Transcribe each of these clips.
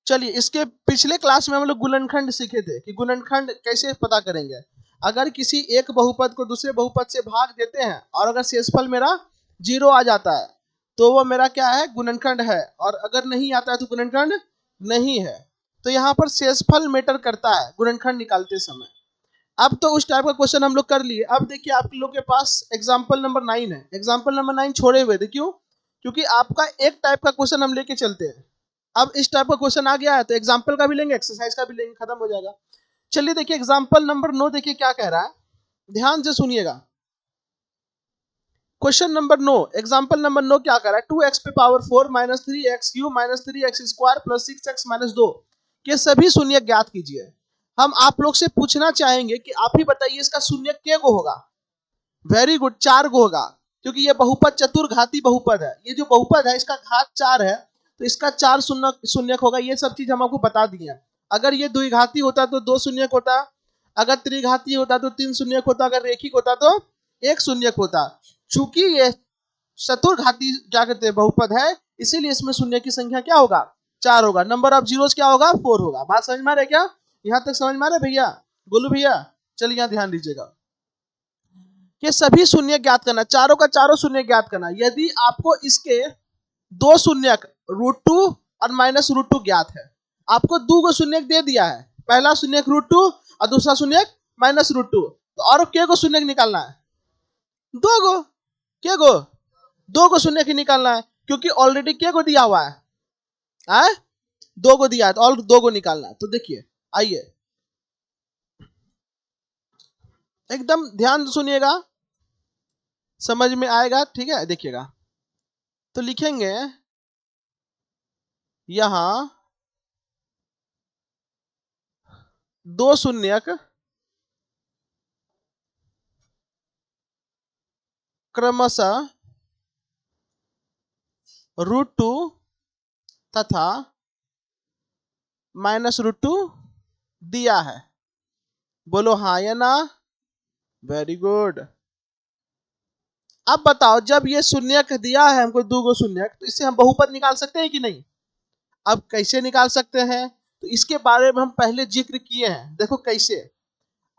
चलिए, इसके पिछले क्लास में हम लोग गुणनखंड सीखे थे कि गुणनखंड कैसे पता करेंगे। अगर किसी एक बहुपद को दूसरे बहुपद से भाग देते हैं और अगर शेषफल मेरा 0 आ जाता है तो वो मेरा क्या है, गुणनखंड है, और अगर नहीं आता है तो गुणनखंड नहीं है। तो यहाँ पर शेषफल मैटर करता है गुणनखंड निकालते समय। अब तो उस टाइप का क्वेश्चन हम लोग कर लिए। अब देखिए आप लोग के पास एग्जाम्पल नंबर 9 है। एग्जाम्पल नंबर 9 छोड़े हुए थे, क्यों? क्योंकि आपका एक टाइप का क्वेश्चन हम लेके चलते हैं। अब इस टाइप का क्वेश्चन आ गया है तो एग्जाम्पल का भी लेंगे, एक्सरसाइज का भी लेंगे, खत्म हो जाएगा। चलिए देखिए एग्जाम्पल नंबर 9 देखिए क्या कह रहा है, ध्यान से सुनिएगा। क्वेश्चन नंबर 9, एग्जाम्पल नंबर 9 क्या कर रहा है, 2x पे power 4 minus 3x cube minus 3x square plus 6x minus 2 के सभी शून्य ज्ञात कीजिए। हम आप लोग से पूछना चाहेंगे कि आप ही बताइए इसका शून्य के गो होगा। वेरी गुड, 4 गो होगा, क्योंकि ये बहुपद चतुर्घाती बहुपद है। ये जो बहुपद है इसका घात 4 है तो इसका 4 शून्यक होगा। ये सब चीज हम आपको बता दिए हैं। अगर ये द्विघाती होता तो 2 शून्यक होता, अगर त्रिघाती होता तो 3 शून्यक होता, अगर रेखिक होता तो 1 शून्यक होता। चूंकि ये चतुर्घाती क्या कहते हैं बहुपद है, इसीलिए इसमें शून्य की संख्या क्या होगा, 4 होगा। नंबर ऑफ जीरोस क्या होगा, 4 होगा। बात समझ में आ रहा है क्या? यहां तक समझ में आ रहा है भैया, गोलू भैया? चलिए यहाँ ध्यान दीजिएगा कि सभी शून्य ज्ञात करना, चारों का चारों शून्य ज्ञात करना। यदि आपको इसके 2 शून्यक √2 और माइनस √2 ज्ञात है, आपको 2 गो शून्यक दे दिया है, पहला शून्यक √2 और दूसरा शून्यक माइनस √2, तो और के गो शून्यक निकालना है, 2 गो। के गो? 2 गो शून्यक ही निकालना है, क्योंकि ऑलरेडी के गो दिया हुआ है, 2 गो दिया है तो और 2 गो निकालना है। तो देखिए आइए एकदम ध्यान सुनिएगा, समझ में आएगा, ठीक है? देखिएगा तो लिखेंगे यहां 2 शून्यक क्रमशः √2 तथा माइनस √2 दिया है। बोलो हाँ या ना? Very good. अब बताओ, जब ये शून्यक दिया है हमको 2 गो शून्यक, तो इससे हम बहुपद निकाल सकते हैं कि नहीं? अब कैसे निकाल सकते हैं तो इसके बारे में हम पहले जिक्र किए हैं। देखो कैसे,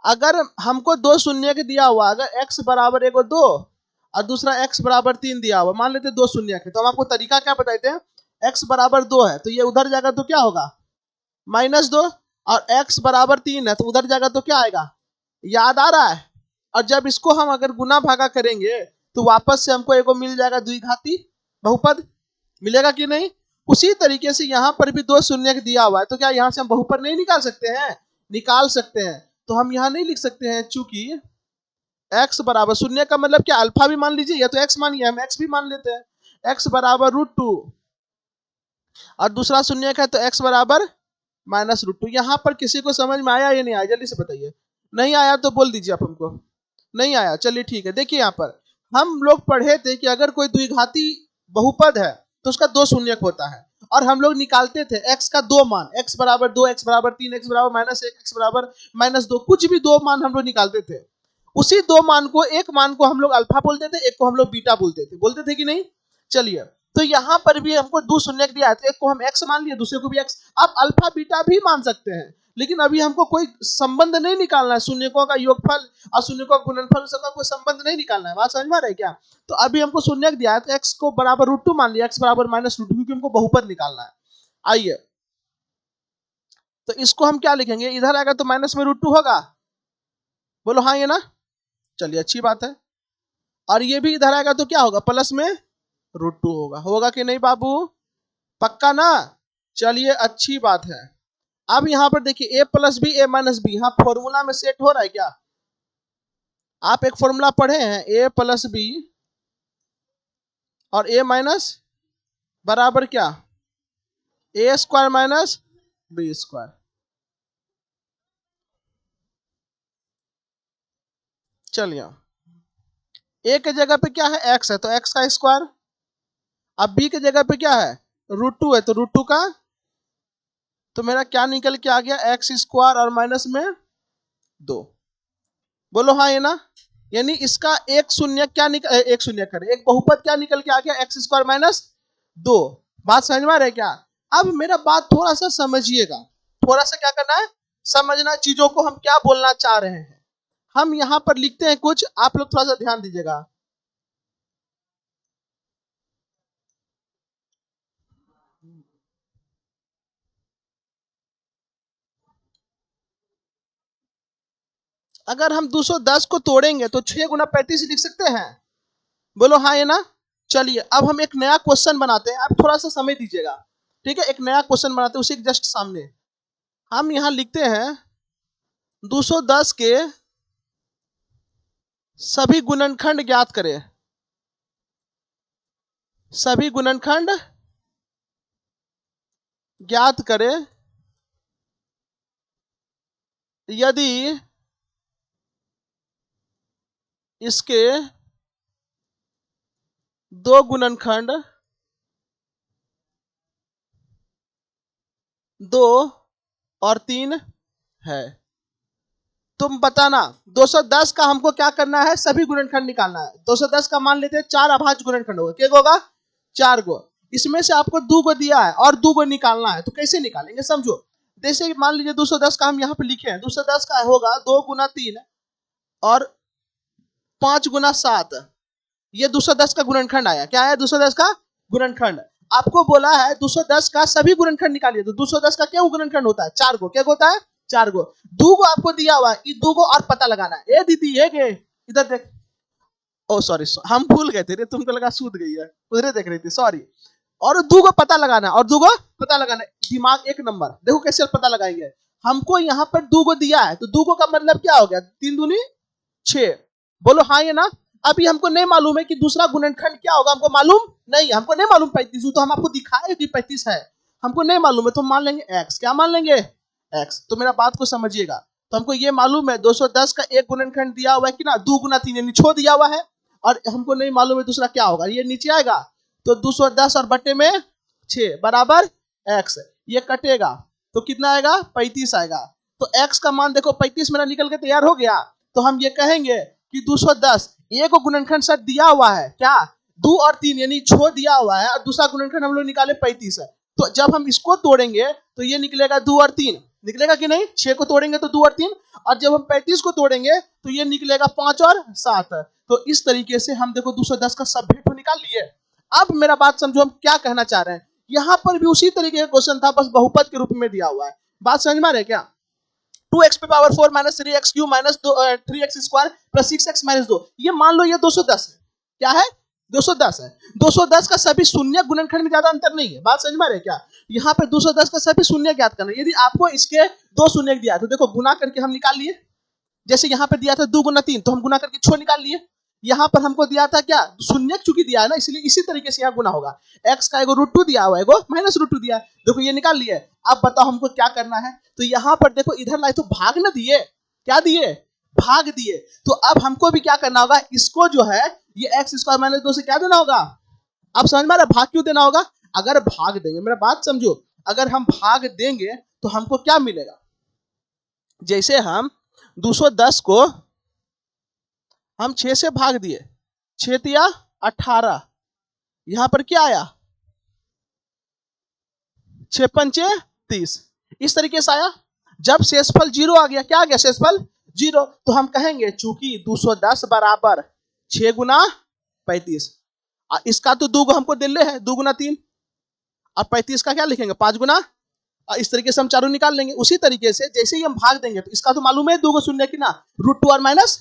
अगर हमको 2 शून्यक दिया हुआ, अगर x बराबर 1 2 और दूसरा x बराबर 3 दिया हुआ, मान लेते 2 शून्यक है, तो हम आपको तरीका क्या बताते हैं, x बराबर 2 है तो ये उधर जाएगा तो क्या होगा, -2, और x बराबर 3 है तो उधर जाएगा तो क्या आएगा, याद आ रहा है? और जब इसको हम अगर गुना भागा करेंगे तो वापस से हमको एगो मिल जाएगा द्विघाती बहुपद, मिलेगा कि नहीं? उसी तरीके से यहाँ पर भी 2 शून्यक दिया हुआ है, तो क्या यहाँ से हम बहुपद नहीं निकाल सकते हैं? निकाल सकते हैं। तो हम यहाँ नहीं लिख सकते हैं, चूंकि x बराबर शून्य का मतलब क्या, अल्फा भी मान लीजिए या तो x मानिए, हम x भी मान लेते हैं। x बराबर √2 और दूसरा शून्य है तो x बराबर माइनस √2। यहाँ पर किसी को समझ में आया या नहीं आया, जल्दी से बताइए। नहीं आया तो बोल दीजिए आप हमको, नहीं आया, चलिए ठीक है। देखिए यहाँ पर हम लोग पढ़े थे कि अगर कोई द्विघाती बहुपद है तो उसका 2 शून्यक होता है, और हम लोग निकालते थे x का 2 मान, x बराबर 2, x बराबर 3, x बराबर -1, x बराबर -2, कुछ भी 2 मान हम लोग निकालते थे। उसी 2 मान को, एक मान को हम लोग अल्फा बोलते थे, एक को हम लोग बीटा बोलते थे कि नहीं? चलिए, तो यहाँ पर भी हमको 2 शून्यक दिया है, तो एक को हम x मान लिए, दूसरे को भी x। आप अल्फा बीटा भी मान सकते हैं, लेकिन अभी हमको कोई संबंध नहीं निकालना है, शून्यकों का योगफल और शून्यकों का गुणनफल, सबका कोई संबंध नहीं निकालना है। बात समझ में आ रहा है क्या? तो अभी हमको शून्यक दिया है तो x को बराबर √2 मान लिया, x बराबर -√2, क्योंकि हमको बहुपद निकालना है। आइए तो इसको हम क्या लिखेंगे, इधर आएगा तो माइनस में √2 होगा, बोलो हाँ ये ना? चलिए अच्छी बात है। और ये भी इधर आएगा तो क्या होगा, प्लस में √2 होगा। होगा कि नहीं बाबू? पक्का ना? चलिए अच्छी बात है। अब यहाँ पर देखिए a + b a - b, यहाँ फॉर्मूला में सेट हो रहा है क्या? आप एक फॉर्मूला पढ़े हैं, a + b और a बराबर क्या, a² - b²। चलिए a के जगह पे क्या है, x है तो x का स्क्वायर, अब b के जगह पे क्या है, √2 है तो √2 का, तो मेरा क्या निकल के आ गया, x² और माइनस में 2। बोलो हाँ ये ना? यानी इसका एक शून्य क्या निकल, एक शून्य करे, एक बहुपद क्या निकल के आ गया, x² - 2। बात समझ में आ रहा है क्या? अब मेरा बात थोड़ा सा समझिएगा, थोड़ा सा क्या करना है, समझना चीजों को, हम क्या बोलना चाह रहे हैं। हम यहां पर लिखते हैं कुछ, आप लोग थोड़ा सा ध्यान दीजिएगा। अगर हम 210 को तोड़ेंगे तो 6 गुना 35 लिख सकते हैं, बोलो हाँ या ना। चलिए अब हम एक नया क्वेश्चन बनाते हैं, आप थोड़ा सा समय दीजिएगा, ठीक है। एक नया क्वेश्चन बनाते हैं, उसी के जस्ट सामने हम यहां लिखते हैं 210 के सभी गुणनखंड ज्ञात करें। सभी गुणनखंड ज्ञात करें यदि इसके दो गुणनखंड 2 और 3 है। तुम बताना 210 का हमको क्या करना है, सभी गुणनखंड निकालना है। 210 का मान लेते हैं 4 अभाज्य गुणनखंड होगा, क्या होगा, 4 गो। इसमें से आपको 2 गो दिया है और 2 गो निकालना है, तो कैसे निकालेंगे समझो। जैसे मान लीजिए 210 का हम यहाँ पे लिखे हैं, 210 का होगा 2 गुना 3 और 5 गुना 7, ये 210 का गुणनखंड आया। क्या आया, 210 का गुणनखंड। आपको बोला है 210 का सभी गुणनखंड निकालिए, तो 210 का क्या गुणनखंड होता है, 4 गो। क्या होता है, 4 गो। 2 गो आपको दिया हुआ है, 2 गो और पता लगाना है। ए दीदी ये के इधर देख, ओ सॉरी हम भूल गए थे, तुमको लगा सूद गई है, उधर देख रही थी, सॉरी। और 2 गो पता लगाना, और 2 गो पता लगाना, दिमाग एक नंबर। देखो कैसे पता लगाएंगे। हमको यहाँ पर 2 गो दिया है, तो 2 गो का मतलब क्या हो गया, 3 दूनी 6, बोलो हाँ या ना। अभी हमको नहीं मालूम है कि दूसरा गुणनखंड क्या होगा, हमको मालूम नहीं, हमको नहीं मालूम 35, तो हम आपको दिखाए कि 35 है, हमको नहीं मालूम है, तो मान लेंगे x। क्या मान लेंगे, x। तो मेरा बात को समझिएगा, तो हमको ये मालूम है 210 का एक गुणनखंड दिया हुआ है कि ना, 2 गुना 3 यानी 6 दिया हुआ है, और हमको नहीं मालूम है दूसरा क्या होगा, ये नीचे आएगा, तो 210 और बटे में 6 बराबर x, ये कटेगा तो कितना आएगा, 35 आएगा। तो x का मान देखो 35 मेरा निकल के तैयार हो गया। तो हम ये कहेंगे कि 210 एक गुणनखंड सर दिया हुआ है, क्या 2 और 3 यानी 6 दिया हुआ है, और दूसरा गुणनखंड हम लोग निकाले 35 है। तो जब हम इसको तोड़ेंगे तो ये निकलेगा 2 और 3, निकलेगा कि नहीं, 6 को तोड़ेंगे तो 2 और 3, और जब हम 35 को तोड़ेंगे तो ये निकलेगा 5 और 7। तो इस तरीके से हम देखो 210 का सब भेद निकाल लिए। अब मेरा बात समझो, हम क्या कहना चाह रहे हैं। यहां पर भी उसी तरीके का क्वेश्चन था, बस बहुपद के रूप में दिया हुआ है। बात समझ में आ रही है क्या, 2x पे power 4 minus 3x Q minus 3x square plus 6x minus 2, ये मान लो ये 210 है। क्या है, 210 है। 210 का सभी शून्य गुणनखंड में ज्यादा अंतर नहीं है, बात समझ में आ रही है क्या। यहाँ पे 210 का सभी शून्य ज्ञात करना है। यदि आपको इसके 2 शून्य दिया है तो देखो गुना करके हम निकाल लिए। जैसे यहाँ पे दिया था 2 गुना 3, तो हम गुना करके 6 निकाल लिए। यहाँ पर हमको दिया था क्या, शून्य चूंकि दिया है ना, इसलिए इसी तरीके से यहाँ गुना होगा। x का एगो √2 दिया हुआ है, एगो माइनस √2 दिया है, देखो ये निकाल लिए। अब बताओ हमको क्या करना है। तो यहाँ पर देखो इधर लाए तो भाग ना दिए, क्या दिए, भाग दिए। तो अब हमको भी क्या करना होगा, इसको जो है ये x स्क्वायर माइनस 2 से क्या देना होगा। अब समझ में आ रहा है भाग क्यों देना होगा। अगर भाग देंगे, मेरा बात समझो, अगर हम भाग देंगे तो हमको क्या मिलेगा। जैसे हम 210 को हम 6 से भाग दिए, 6 तिया 18, यहां पर क्या आया 6 पंचे 30, इस तरीके से आया। जब शेषफल 0 आ गया, क्या आ गया शेषफल 0, तो हम कहेंगे चूंकि 210 बराबर 6 गुना 35, इसका तो 2 हमको दिले है, 2 गुना 3, और 35 का क्या लिखेंगे 5 गुना, इस तरीके से हम चारों निकाल लेंगे। उसी तरीके से जैसे ही हम भाग देंगे तो इसका तो मालूम है 2 को शून्य की ना, √2 और माइनस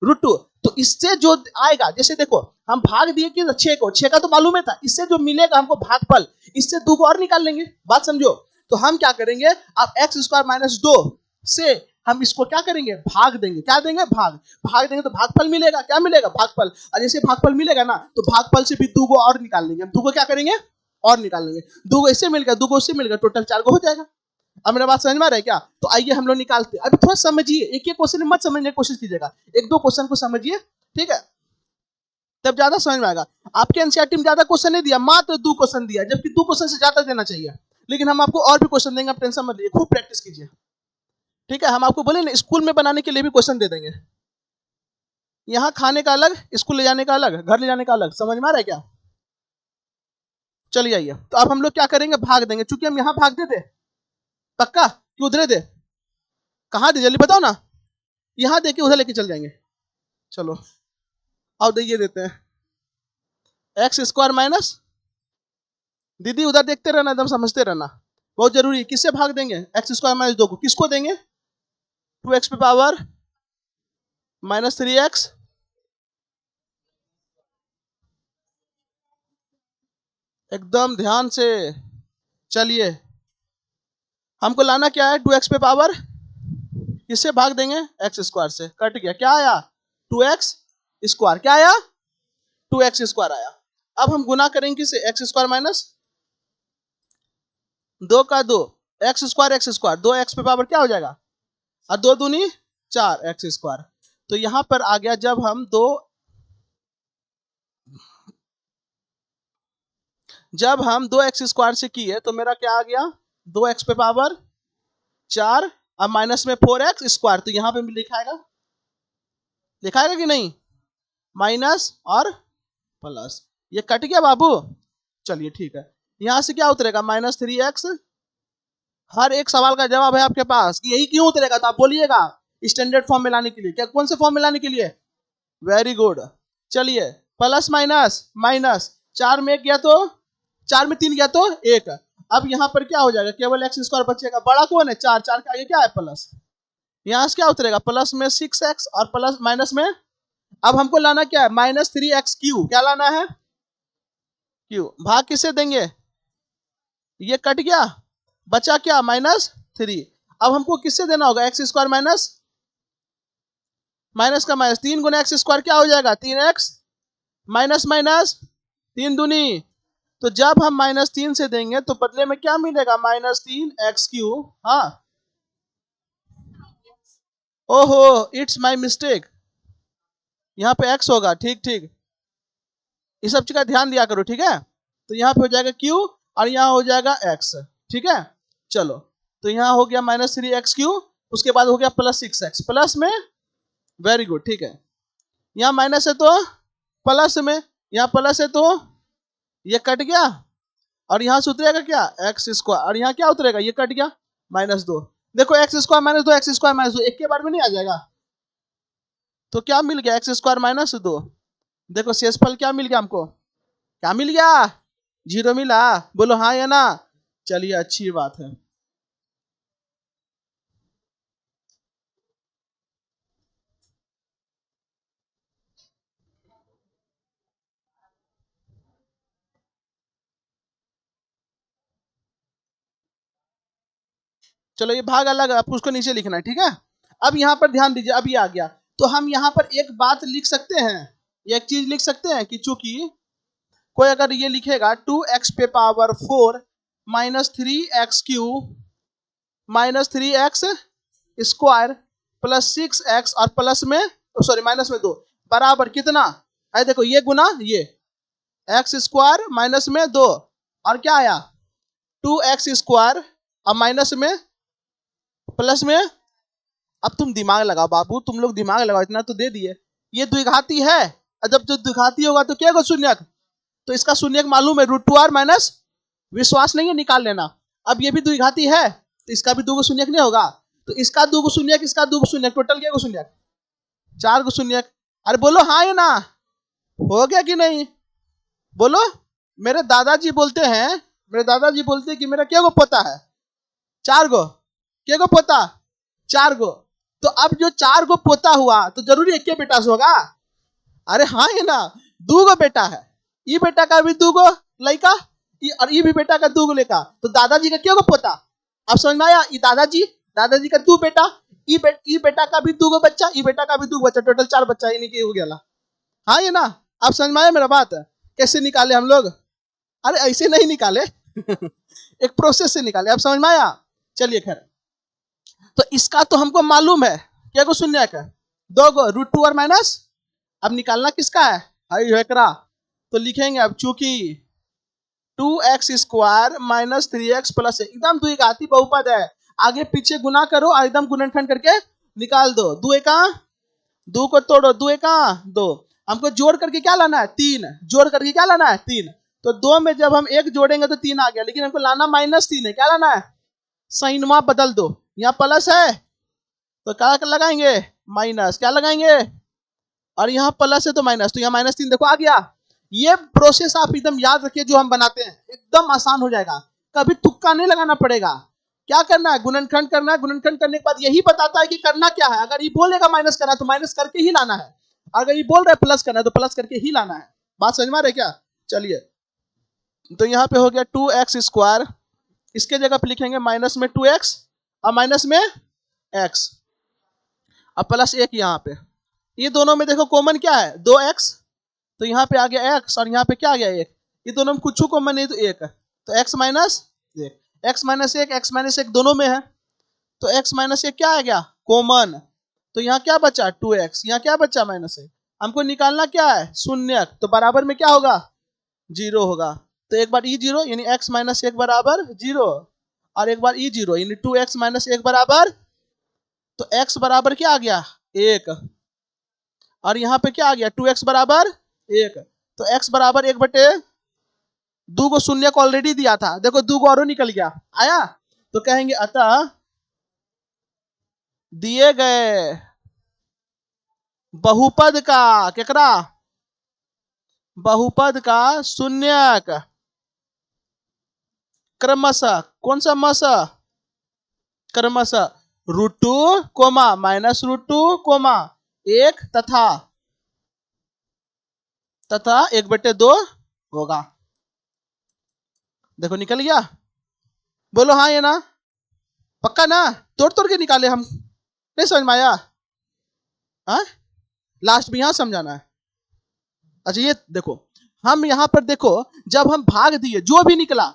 √2, तो इससे जो आएगा, जैसे देखो हम भाग दिए कि 6 को, 6 का तो मालूम है था, इससे जो मिलेगा हमको भागफल, इससे 2 को और निकाल लेंगे, बात समझो। तो हम क्या करेंगे, अब x स्क्वायर माइनस 2 से हम इसको क्या करेंगे, भाग देंगे, क्या देंगे, भाग देंगे तो भागफल मिलेगा, क्या मिलेगा, भागफल। और जैसे भागफल मिलेगा ना, तो भागफल से भी 2 को और निकाल लेंगे, हम 2 को क्या करेंगे और निकाल लेंगे, 2 को इससे मिल गया, 2 को उससे मिल गया, टोटल 4 को हो जाएगा। अब मेरा बात समझ में आ रहा है क्या। तो आइए हम लोग निकालते हैं। अभी थोड़ा समझिए, एक एक क्वेश्चन मत समझने की कोशिश कीजिएगा, 1-2 क्वेश्चन को समझिए, ठीक है, तब ज्यादा समझ में आएगा। आपके एनसीईआरटी में ज्यादा क्वेश्चन नहीं दिया, मात्र 2 क्वेश्चन दिया, जबकि 2 क्वेश्चन से ज्यादा देना चाहिए, लेकिन हम आपको और भी क्वेश्चन देंगे, आप टेंशन मत लीजिए, खूब प्रैक्टिस कीजिए, ठीक है। हम आपको बोले ना स्कूल में बनाने के लिए भी क्वेश्चन दे देंगे, यहाँ खाने का अलग, स्कूल ले जाने का अलग, घर ले जाने का अलग, समझ में आ रहा है क्या। चलिए आइए, तो अब हम लोग क्या करेंगे, भाग देंगे, चूंकि हम यहाँ भाग दे, पक्का कि उधरे दे, कहाँ दे जल्दी बताओ ना, यहाँ दे के उधर लेके चल जाएंगे। चलो अब ये देते हैं एक्स स्क्वायर माइनस, दीदी उधर देखते रहना, एकदम समझते रहना, बहुत जरूरी। किससे भाग देंगे, एक्स स्क्वायर माइनस 2 को, किसको देंगे, 2x पे पावर माइनस 3x, एकदम ध्यान से। चलिए हमको लाना क्या है, 2x पे पावर, किससे भाग देंगे, एक्स स्क्वायर से, कट गया, क्या आया 2x स्क्वायर, क्या आया 2x स्क्वायर आया। अब हम गुना करेंगे किससे, एक्स स्क्वायर माइनस 2 का 2, एक्स स्क्वायर 2x पे पावर क्या हो जाएगा, और 2 दूनी 4 एक्स स्क्वायर। तो यहां पर आ गया, जब हम 2x स्क्वायर से किए तो मेरा क्या आ गया, 2x पे पावर 4 अब माइनस में 4x स्क्वायर, तो यहां पे भी लिखाएगा कि नहीं, माइनस और प्लस, ये कट गया बाबू। चलिए ठीक है, यहां से क्या उतरेगा, माइनस 3x। हर एक सवाल का जवाब है आपके पास कि यही क्यों उतरेगा, तो आप बोलिएगा स्टैंडर्ड फॉर्म में लाने के लिए, क्या कौन से फॉर्म में लाने के लिए, वेरी गुड। चलिए प्लस माइनस माइनस, 4 में 1 गया तो 4 में 3 गया तो 1, अब यहां पर क्या हो जाएगा, केवल एक्स स्क्वायर बचेगा, बड़ा कौन है 4, 4 के आगे क्या है प्लस, यहां से क्या उतरेगा, प्लस में 6x और प्लस माइनस में, अब हमको लाना क्या है, माइनस 3x क्यू, क्या लाना है क्यू, भाग किससे देंगे, ये कट गया, बचा क्या -3। अब हमको किससे देना होगा, एक्स स्क्वायर माइनस माइनस का माइनस, 3 गुना एक्स स्क्वायर क्या हो जाएगा 3x, माइनस माइनस 3 दूनी, तो जब हम -3 से देंगे तो बदले में क्या मिलेगा, -3x3। हाँ ओहो इट्स माय मिस्टेक, यहाँ पे x होगा, ठीक ठीक, इस सब चीज का ध्यान दिया करो, ठीक है। तो यहाँ पे हो जाएगा q और यहाँ हो जाएगा x, ठीक है। चलो तो यहाँ हो गया -3x3, उसके बाद हो गया +6x, प्लस में, वेरी गुड, ठीक है। यहाँ माइनस है तो प्लस में, यहाँ प्लस है तो ये कट गया, और यहाँ से उतरेगा क्या एक्स स्क्वायर, और यहाँ क्या उतरेगा, ये कट गया -2। देखो एक्स स्क्वायर -2 एक्स स्क्वायर -2 एक के बार में नहीं आ जाएगा, तो क्या मिल गया, एक्स स्क्वायर -2। देखो शेषफल क्या मिल गया हमको, क्या मिल गया, 0 मिला, बोलो हाँ या ना। चलिए अच्छी बात है। चलो ये भाग अलग है, आपको उसको नीचे लिखना है, ठीक है। अब यहाँ पर ध्यान दीजिए, अब ये आ गया, तो हम यहाँ पर एक बात लिख सकते हैं, एक चीज लिख सकते हैं कि चूंकि कोई अगर ये लिखेगा 2x पे power 4 -3x3 -3x square plus 6x और प्लस में सॉरी माइनस में 2 बराबर कितना है, देखो ये गुना ये एक्स स्क्वायर माइनस में 2 और क्या आया 2x स्क्वायर और माइनस में प्लस में। अब तुम दिमाग लगाओ बाबू, तुम लोग दिमाग लगाओ, इतना तो दे दिए, ये द्विघाती है, और जब जो द्विघाती होगा तो क्या होगा शून्यक, तो इसका शून्यक मालूम है √2r माइनस, विश्वास नहीं है निकाल लेना। अब ये भी द्विघाती है तो इसका भी 2 गो शून्यक नहीं होगा, तो इसका 2 गो शून्यक, इसका 2 गो शून्यक, टोटल क्या गो शून्यक 4 गो शून्यक। अरे बोलो हाँ या ना, हो गया कि नहीं, बोलो। मेरे दादाजी बोलते हैं, मेरे दादाजी बोलते हैं कि मेरा क्या गो पोता है, 4 गो, क्या गो पोता 4 गो, तो अब जो 4 गो पोता हुआ तो जरूरी एक के बेटा से होगा, अरे हाँ है ना, 2 गो बेटा है, ये बेटा का भी 2 गो लड़का, और ये भी बेटा का 2 गो लड़का, तो दादाजी का क्या गो पोता, आप समझ में आया, ये दादाजी, दादाजी का 2 बेटा, ये बेटा का भी 2 गो बच्चा, ये बेटा का भी 2 बच्चा, टोटल 4 बच्चा इन्हीं के हो गया। हाँ ये ना, आप समझ में आया मेरा बात, कैसे निकाले हम लोग, अरे ऐसे नहीं निकाले एक प्रोसेस से निकाले, आप समझ में आया। चलिए खैर, तो इसका तो हमको मालूम है क्या को शून्यक है 2 गो √2r माइनस, अब निकालना किसका है हाई हेकरा, तो लिखेंगे अब चूंकि 2x स्क्वायर -3x प्लस एकदम द्विघाती बहुपद है, आगे पीछे गुना करो और एकदम गुणनखंड करके निकाल दो, 2 एका 2 को तोड़ो, 2 एका 2, हमको जोड़ करके क्या लाना है 3, जोड़ करके क्या लाना है 3, तो 2 में जब हम 1 जोड़ेंगे तो 3 आ गया, लेकिन हमको लाना -3 है। क्या लाना है? साइनवा बदल दो, यहाँ प्लस है तो क्या लगाएंगे? माइनस। क्या लगाएंगे? और यहाँ प्लस है तो माइनस, तो यहाँ -3 देखो आ गया। ये प्रोसेस आप एकदम याद रखिए, जो हम बनाते हैं एकदम आसान हो जाएगा, कभी तुक्का नहीं लगाना पड़ेगा। क्या करना है? गुणनखंड करना है। गुणनखंड करने के बाद यही बताता है कि करना क्या है। अगर ये बोलेगा माइनस करना है तो माइनस करके ही लाना है, अगर ये बोल रहा है प्लस करना है तो प्लस करके ही लाना है। बात समझ में आ रही है क्या? चलिए, तो यहाँ पे हो गया 2x², इसके जगह पे लिखेंगे माइनस में 2x और माइनस में x और प्लस 1 यहाँ पे। ये दोनों में देखो कॉमन क्या है? 2x, तो यहाँ पे आ गया x और यहाँ पे क्या आ गया? 1। ये दोनों में कुछ कॉमन नहीं तो 1 है, तो x माइनस 1, x-1 दोनों में है, तो x -1 क्या आ गया? कॉमन। तो यहाँ क्या बचा? 2x। यहाँ क्या बचा? -1। हमको निकालना क्या है? शून्यक। तो बराबर में क्या होगा? 0 होगा। तो एक बार ई 0 यानी x -1 बराबर 0, और एक बार ई 0 यानी 2x -1 बराबर, तो x बराबर क्या आ गया? 1, और यहाँ पे क्या आ गया? 2x बराबर 1। तो x बराबर 1/2 को शून्य को ऑलरेडी दिया था, देखो 2 को और निकल गया आया। तो कहेंगे अतः दिए गए बहुपद का, केकरा? बहुपद का शून्यक क्रमशः, कौन सा मशः? क्रमशः √2, -√2, 1 तथा 1/2 होगा। देखो निकल गया। बोलो हाँ ये ना? पक्का ना? तोड़ तोड़ के निकाले हम, नहीं समझ में आया? हाँ, लास्ट में यहां समझाना है। अच्छा ये देखो, हम यहाँ पर देखो, जब हम भाग दिए जो भी निकला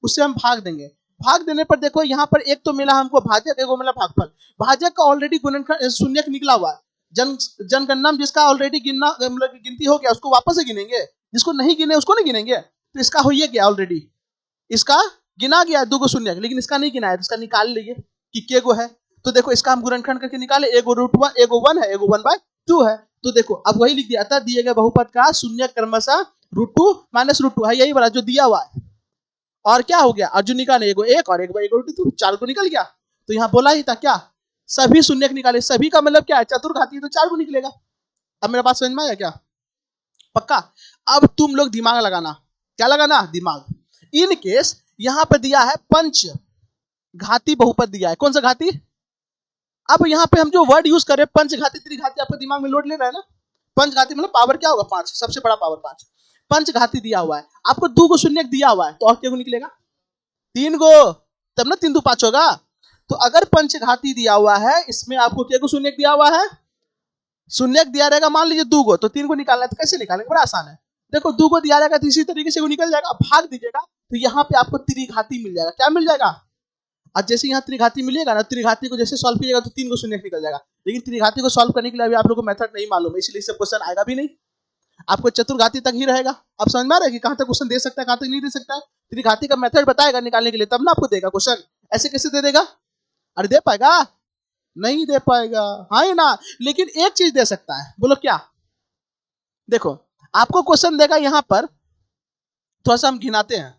उससे हम भाग देंगे। भाग देने पर देखो यहाँ पर एक तो मिला हमको भाजक, एक मिला भागफल। भाजक का ऑलरेडी गुणनखंड शून्यक निकला हुआ है, जनगणना में जिसका ऑलरेडी गिनना मतलब गिनती हो गया उसको वापस से गिनेंगे, जिसको नहीं गिने उसको नहीं गिनेंगे। तो इसका हो गया ऑलरेडी, इसका गिना गया 2 को शून्यक, लेकिन इसका नहीं गिना है, तो इसका निकाल लीजिए कि के गो है। तो देखो इसका हम गुणनखंड करके निकाले, एगो √1, एगो 1 है, एगो 1/2 है। तो देखो अब वही लिख दिया, अतः दिए गए बहुपद का शून्य क्रमशः √2 -√2 है, यही वाला जो दिया हुआ है। और क्या हो गया? अर्जुन निकाले एगो 1 और एगो √2, 4 को निकल गया। तो यहाँ बोला ही था क्या? सभी शून्यक निकाले। सभी का मतलब क्या है? चतुर्घाती, तो 4 को निकलेगा। अब मेरा बात समझ में आया क्या? पक्का? अब तुम लोग दिमाग लगाना। क्या लगाना? दिमाग। इन केस यहां पर दिया है पंच घाती बहुपद दिया है। कौन सा घाती? अब यहाँ पे हम जो वर्ड यूज कर रहे हैं पंचघाती त्रिघाती, आपको दिमाग में लोड ले रहा है ना? पंचघाती मतलब पावर क्या होगा? 5, सबसे बड़ा पावर 5। पंचघाती दिया हुआ है, आपको 2 को शून्य दिया हुआ है, तो और क्या निकलेगा? 3 गो, तब ना 3 2 5 होगा। तो अगर पंचघाती दिया हुआ है, इसमें आपको क्या को शून्य दिया हुआ है? शून्य दिया रहेगा, मान लीजिए 2 को, तो 3 को निकालना है, तो कैसे निकालेंगे? बड़ा आसान है। देखो 2 को दिया रहेगा तो इसी तरीके से वो निकल जाएगा। भाग दीजिएगा तो यहाँ पे आपको त्रिघाती मिल जाएगा। क्या मिल जाएगा? और जैसे यहाँ त्रिघाती मिलेगा ना, त्रिघाती को जैसे सॉल्व कीजिएगा तो 3 को शून्य निकल जाएगा। लेकिन त्रिघाती को सॉल्व करने के लिए अभी आप लोगों को मेथड नहीं मालूम है, इसलिए इससे क्वेश्चन आएगा भी नहीं। आपको चतुर्घाती तक ही रहेगा। अब समझ में आ रहा है कि कहां तक क्वेश्चन दे सकता है, कहां तक नहीं दे सकता है। त्रिघाती का मेथड बताएगा निकालने के लिए, तब ना आपको देगा क्वेश्चन। ऐसे कैसे दे देगा? अरे दे पाएगा? नहीं दे पाएगा, हाँ ही ना। लेकिन एक चीज दे सकता है, बोलो क्या? देखो आपको क्वेश्चन देगा यहां पर, थोड़ा सा हम गिनाते हैं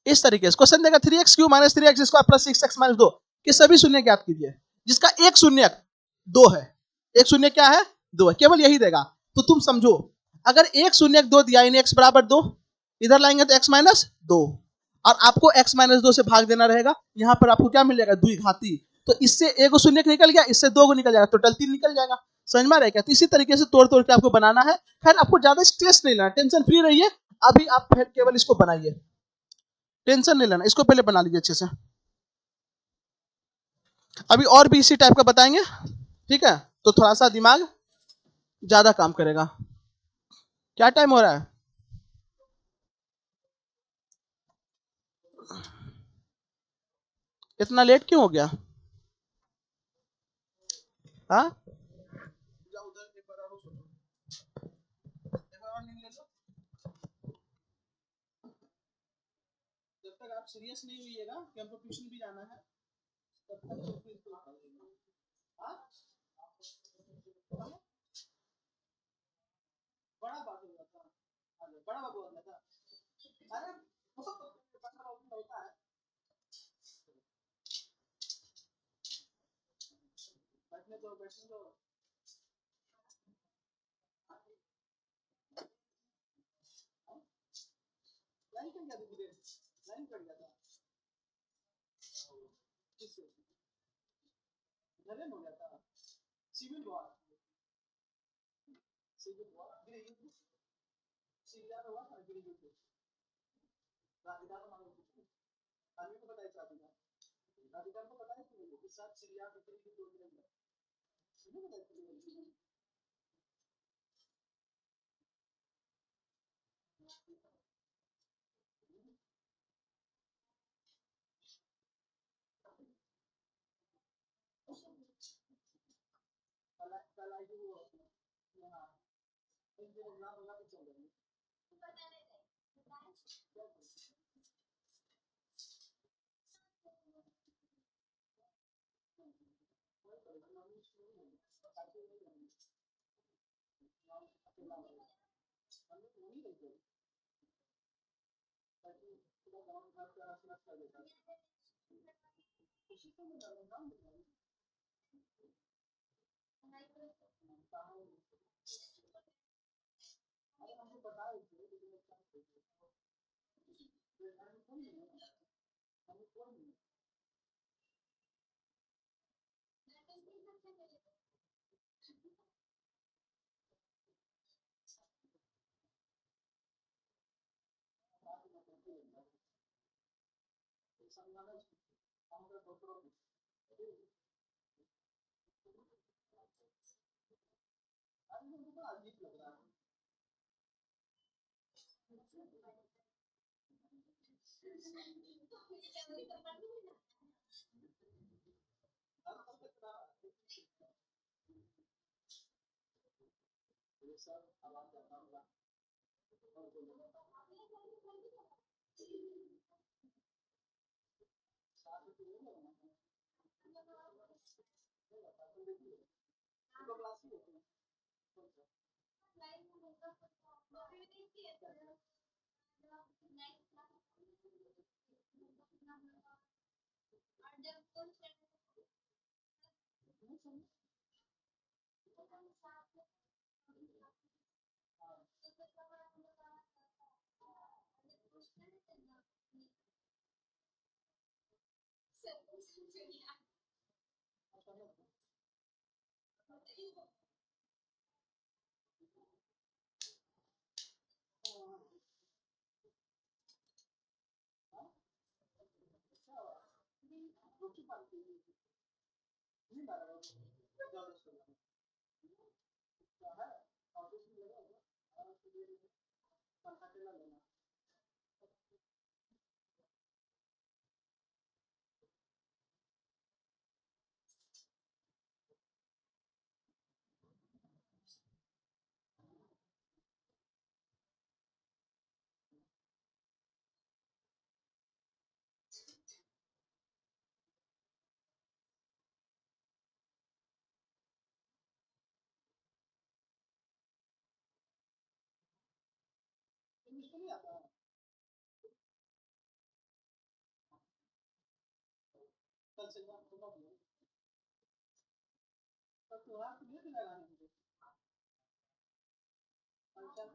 इस तरीके से। क्वेश्चन देगा 3x³ - 3x² + 6x - 2 के सभी शून्य ज्ञात कीजिए, जिसका एक शून्य 2 है। एक शून्य क्या है? 2 है, केवल यही देगा। तो तुम समझो, अगर एक शून्य 2 दिया यानी x बराबर 2, इधर लाएंगे तो x - 2, और आपको x - 2 से भाग देना रहेगा। यहाँ पर आपको क्या मिलेगा? द्विघाती। तो इससे एक शून्य निकल गया, इससे 2 को निकल जाएगा, टोटल 3 निकल जाएगा। समझ में आ रहा है क्या? तो इसी तरीके से तोड़ तोड़ के आपको बनाना है। खैर आपको ज्यादा स्ट्रेस नहीं लेना, टेंशन फ्री रहिए। अभी आप फिर केवल इसको बनाइए, टेंशन नहीं लेना, इसको पहले बना लीजिए अच्छे से। अभी और भी इसी टाइप का बताएंगे, ठीक है? तो थोड़ा सा दिमाग ज्यादा काम करेगा। क्या टाइम हो रहा है? इतना लेट क्यों हो गया? हाँ, जब तक आप सीरियस नहीं होइएगा कि हमको ट्यूशन भी जाना है, तब तक तो फिर हाँ? बड़ा बात होगा। बड़ा बाबू होता था। अरे वो बड़ा बाबू होता है। बैठने दो, बैठने दो। लाइन कट गया था, लाइन कट गया था। किससे? नरेन हो गया था। सिविल हुआ, सिविल हुआ, गिरी, सिविल हुआ था, गिरी। राधिका को मालूम थी, आदमी को बताया चाहती था, राधिका को बताया कि वो इस साथ सीरिया बिक्री की तोड़ रही है, नहीं बताया। कल कल आई थी वो यहाँ, एक दिन ना होगा तो चल रही है। ताकि पूरा गांव घर का राशन कर देता है। उसी को मैं नाम दूंगा। अरे हमको बताया थे लेकिन क्या करें, हम कोई नहीं, हम कोई नहीं। बात में करते हैं समझाना, हम तो डॉक्टर अरे मुझे तो अजीब लग रहा है। ये सब आवाज करता होगा और बोलो साथ में तो नहीं लगना तो क्लास में होती है। रोटी पालती नहीं डाल रहा हूँ, क्या है ऑफिस में लगा हुआ आराम से दे देंगे, पंखा चला लेना। इंग्लिश नहीं आता है, कल से बात होगा भी तो त्योहार के लिए भी लगाने मुझे फंक्शन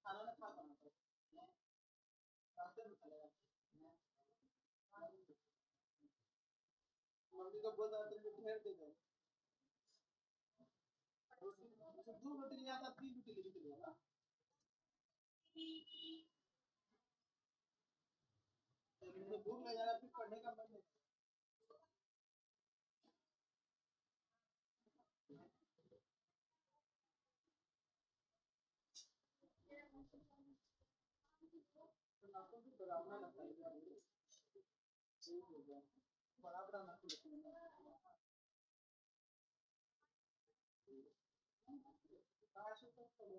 खाना ना खा पाना रास्ते में चलेगा। मम्मी को बोल रहा था ढेर दे दो, दो रोटी लिया था, तीन रोटी लेके लिया ना, मुझे भूख लग जाएगा फिर पढ़ने का मन नहीं। तो नाखून भी डरावना लगता है, ठीक हो गया, बड़ा बड़ा नाखून लगता है। कहाँ से तो चलो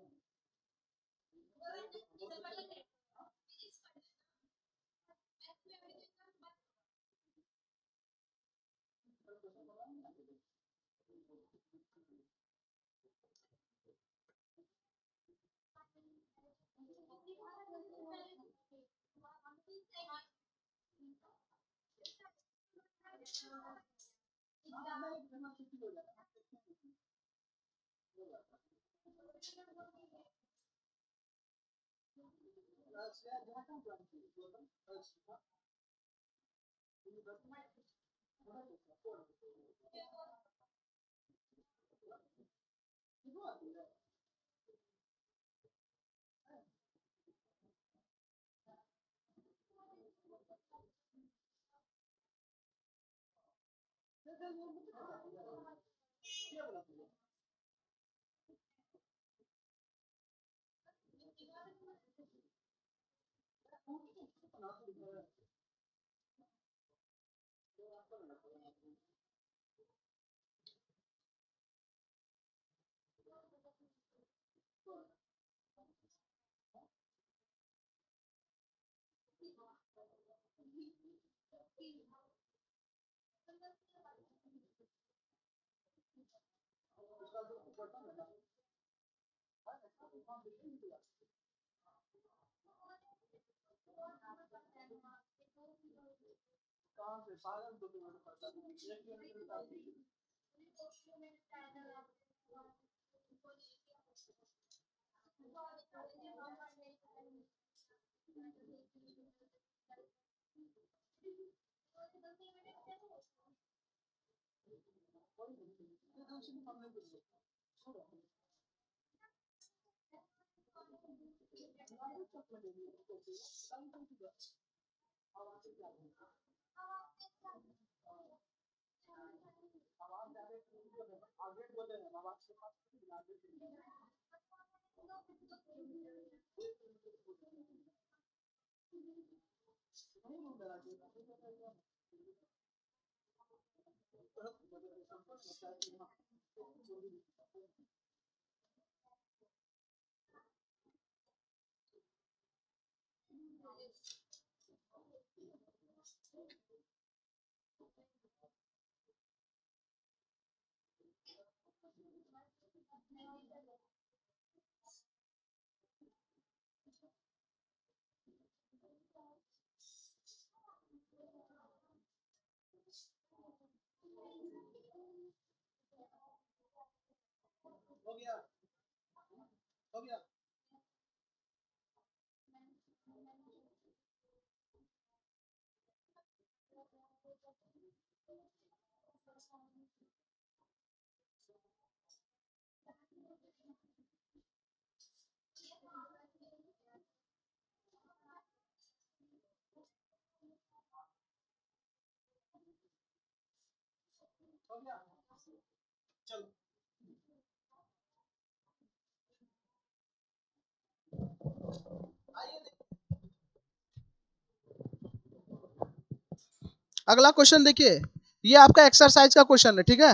अगला क्वेश्चन देखिए, ये आपका एक्सरसाइज का क्वेश्चन है, ठीक है,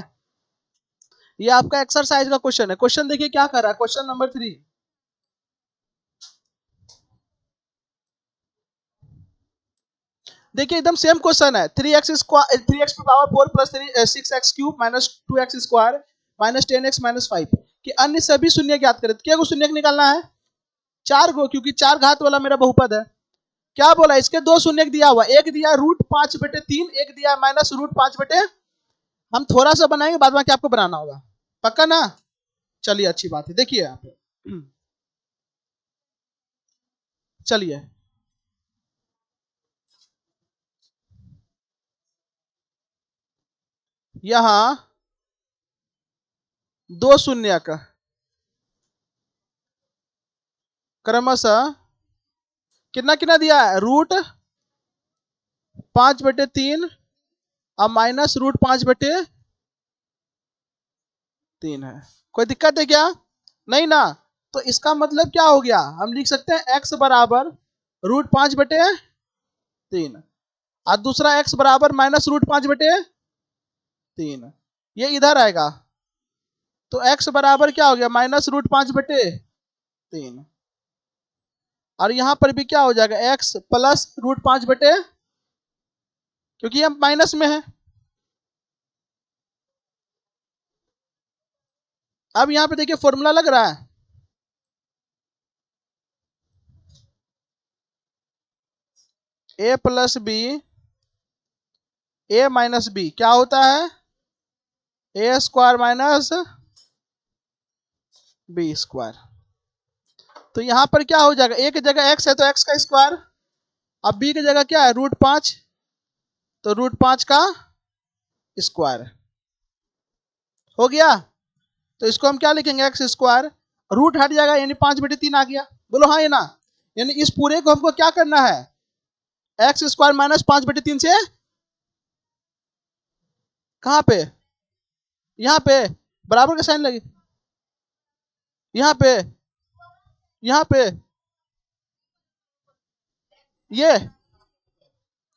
ये आपका एक्सरसाइज का क्वेश्चन है। क्वेश्चन देखिए क्या कर रहा है, क्वेश्चन नंबर 3। देखिए एकदम सेम क्वेश्चन है। 3x plus 6x³ minus 2x² minus 10x minus 5 कि अन्य सभी शून्य ज्ञात करें। क्या को शून्य निकालना है? 4 को, क्योंकि 4 घात वाला मेरा बहुपद है। क्या बोला, इसके 2 शून्य दिया हुआ, एक दिया √5/3, एक दिया माइनस √5/। हम थोड़ा सा बनाएंगे, बाद में क्या आपको बनाना होगा, पक्का ना? चलिए अच्छी बात है, देखिए आप, चलिए यहां 2 शून्य का क्रमशः कितना कितना दिया है, √5/3 और माइनस √5/3 है। कोई दिक्कत है क्या? नहीं ना। तो इसका मतलब क्या हो गया, हम लिख सकते हैं x बराबर √5/3 और दूसरा x बराबर माइनस √5/3। ये इधर आएगा, तो x बराबर क्या हो गया, माइनस √5/3। और यहां पर भी क्या हो जाएगा, x प्लस √5/, क्योंकि हम माइनस में है। अब यहां पे देखिए फॉर्मूला लग रहा है, ए प्लस बी, ए माइनस बी क्या होता है? ए स्क्वायर माइनस बी स्क्वायर। तो यहां पर क्या हो जाएगा, ए की जगह एक्स है तो एक्स का स्क्वायर, अब बी की जगह क्या है √5, तो √5 का स्क्वायर हो गया। तो इसको हम क्या लिखेंगे, एक्स स्क्वायर, रूट हट जाएगा यानी 5/3 आ गया। बोलो हाँ या ना? यानी इस पूरे को हमको क्या करना है, एक्स स्क्वायर माइनस 5/3 से कहां पे, यहां पे बराबर का साइन लगे, यहां पे, यहां पे ये,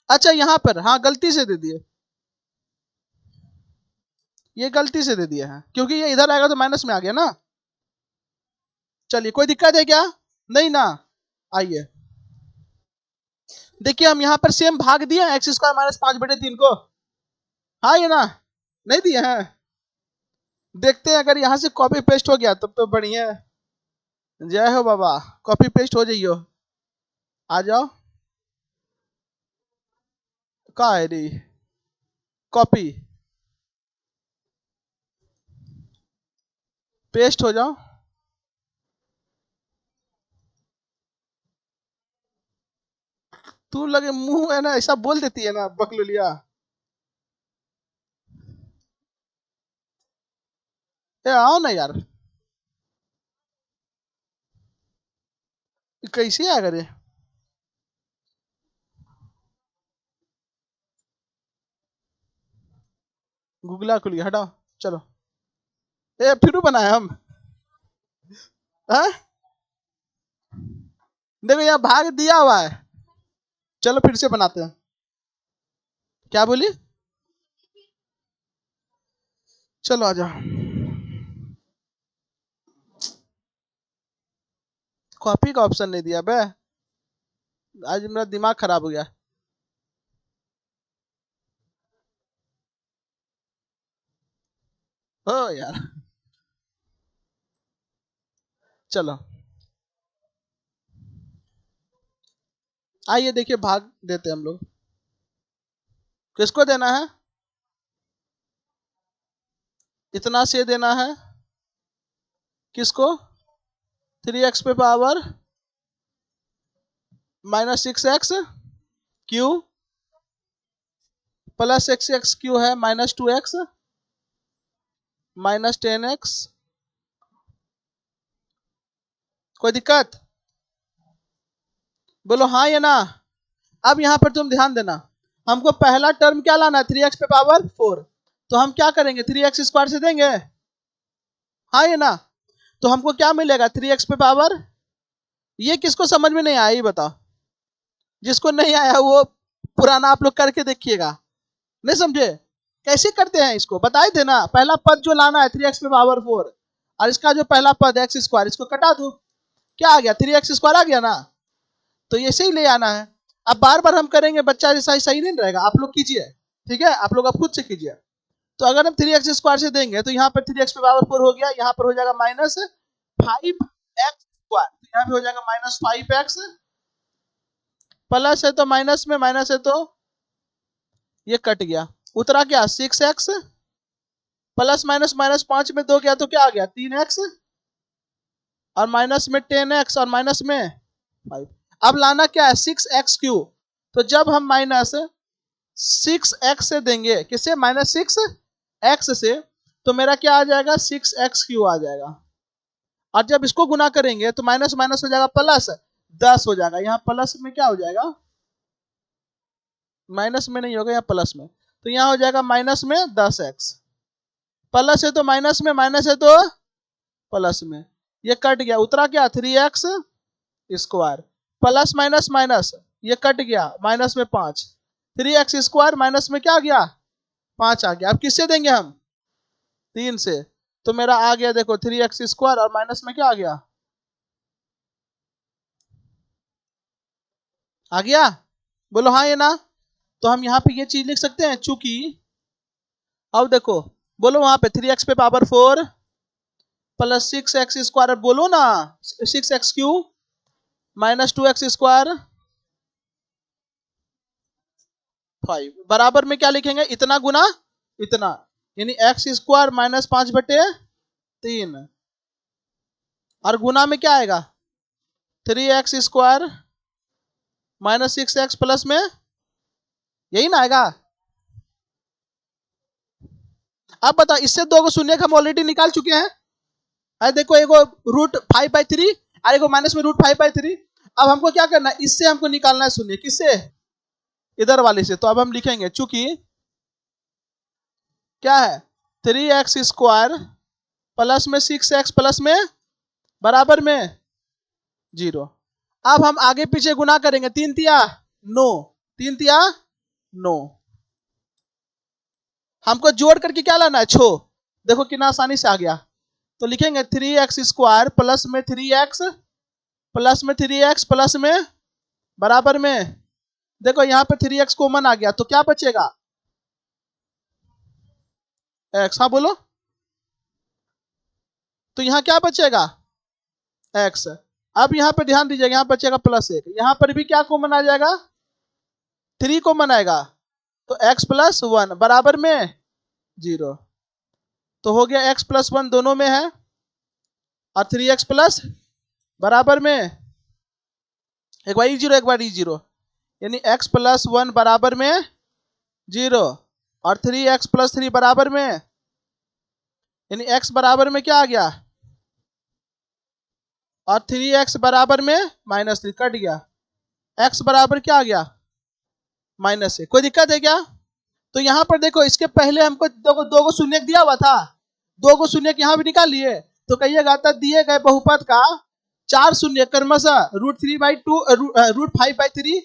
अच्छा यहां पर, हाँ गलती से दे दिए, ये गलती से दे दिया है क्योंकि ये इधर आएगा तो माइनस में आ गया ना। चलिए कोई दिक्कत है क्या? नहीं ना। आइए देखिए हम यहाँ पर सेम भाग दिए एक्स स्क्वायर माइनस 5/3 को, हाँ ये ना, नहीं दिए हैं। देखते हैं अगर यहाँ से कॉपी पेस्ट हो गया तब तो बढ़िया है। जय हो बाबा, कॉपी पेस्ट हो जाइयो, आ जाओ। का है रे कॉपी पेस्ट हो जाओ। तू लगे मुंह है ना ऐसा बोल देती है ना बकलुलिया। ए आओ ना यार, कैसे आएगा रे? गूगला खुली हटाओ, चलो। ए फिर बनाए हम, हाँ? देखो यहाँ भाग दिया हुआ है, चलो फिर से बनाते हैं। क्या बोली? चलो आ जाओ। कॉपी का ऑप्शन नहीं दिया बे, आज मेरा दिमाग खराब हो गया। हो यार, चलो आइए देखिए भाग देते हैं हम लोग। किसको देना है? इतना से देना है किसको? 3x पे power -6x Q plus x Q है -2x -10x। कोई दिक्कत? बोलो हाँ या ना। अब यहां पर तुम ध्यान देना, हमको पहला टर्म क्या लाना है, 3x पे पावर 4, तो हम क्या करेंगे 3x स्क्वायर से देंगे, हाँ या ना। तो हमको क्या मिलेगा 3x पे पावर, ये किसको समझ में नहीं आया ये बताओ, जिसको नहीं आया वो पुराना आप लोग करके देखिएगा। नहीं समझे? कैसे करते हैं इसको बताए थे ना, पहला पद जो लाना है 3x पे पावर 4, और इसका जो पहला पद एक्स स्क्वायर इसको कटा दो, क्या आ गया 3x स्क्वायर आ गया ना। तो ऐसे ही ले आना है। अब बार बार हम करेंगे बच्चा जैसा सही नहीं रहेगा, आप लोग कीजिए, ठीक है, आप लोग अब खुद से कीजिए। तो अगर हम 3x स्क्वायर से देंगे तो यहाँ पर 3x पे पावर 4 हो गया, यहाँ पर हो जाएगा -5x स्क्वायर, तो यहाँ पे हो जाएगा -5x, प्लस है तो माइनस में, माइनस है तो ये कट गया, उतरा क्या 6x, प्लस माइनस -5 में 2 गया तो क्या आ गया 3x, और माइनस में 10x और माइनस में 5। अब लाना क्या है 6x क्यू, तो जब हम -6x से देंगे, किससे -6x से, तो मेरा क्या आ जाएगा 6x क्यू आ जाएगा, और जब इसको गुना करेंगे तो माइनस माइनस हो जाएगा प्लस 10 हो जाएगा, यहाँ प्लस में क्या हो जाएगा, माइनस में नहीं होगा यहाँ प्लस में, तो यहाँ हो जाएगा माइनस में 10x, प्लस है तो माइनस में, माइनस है तो प्लस में, ये कट गया, उतरा क्या 3x square, plus minus minus ये कट गया माइनस में 5, 3x स्क्वायर माइनस में क्या आ गया 5 आ गया। अब किससे देंगे हम 3 से, तो मेरा आ गया देखो 3x स्क्वायर और माइनस में क्या आ गया, आ गया। बोलो हाँ ये ना। तो हम यहाँ पे ये चीज लिख सकते हैं, चूंकि अब देखो, बोलो वहां पे 3x पे पावर 4 प्लस 6x स्क्वायर, बोलो ना 6x क्यू -2x स्क्वायर 5 बराबर में क्या लिखेंगे, इतना गुना इतना, यानी एक्स स्क्वायर माइनस 5/3, और गुना में क्या आएगा 3x² माइनस 6x प्लस में, यही ना आएगा। अब बताओ, इससे दो को शून्य हम ऑलरेडी निकाल चुके हैं। अरे देखो, एगो √5/3 और एगो माइनस में √5/3। अब हमको क्या करना है, इससे हमको निकालना है शून्य, किससे, इधर वाले से। तो अब हम लिखेंगे, चूंकि क्या है 3x² प्लस में 6x प्लस में बराबर में 0। अब हम आगे पीछे गुना करेंगे, 3 तिया 9, 3 तिया 9। हमको जोड़ करके क्या लाना है, छो। देखो कितना आसानी से आ गया। तो लिखेंगे 3x² प्लस में 3x प्लस में 3x प्लस में बराबर में, देखो यहाँ पे 3x कॉमन आ गया, तो क्या बचेगा x। हाँ बोलो, तो यहाँ क्या बचेगा x। अब यहाँ पे ध्यान दीजिएगा, यहाँ बचेगा +1, यहाँ पर भी क्या कॉमन आ जाएगा, 3 कॉमन आएगा, तो x + 1 बराबर में 0। तो हो गया x + 1 दोनों में है, और 3x प्लस बराबर में एक बार E0 एक बार E0, यानी x + 1 बराबर में 0, और 3x + 3 बराबर में, यानी x बराबर में क्या आ गया, और 3x बराबर में -3 कट गया, x बराबर क्या आ गया -1। कोई दिक्कत है क्या। तो यहाँ पर देखो, इसके पहले हमको दो को शून्य दिया हुआ था, दो को शून्य यहाँ भी निकाल लिए। तो कहिएगा था दिए गए बहुपद का 4 शून्य क्रमशः √3/2 √5/3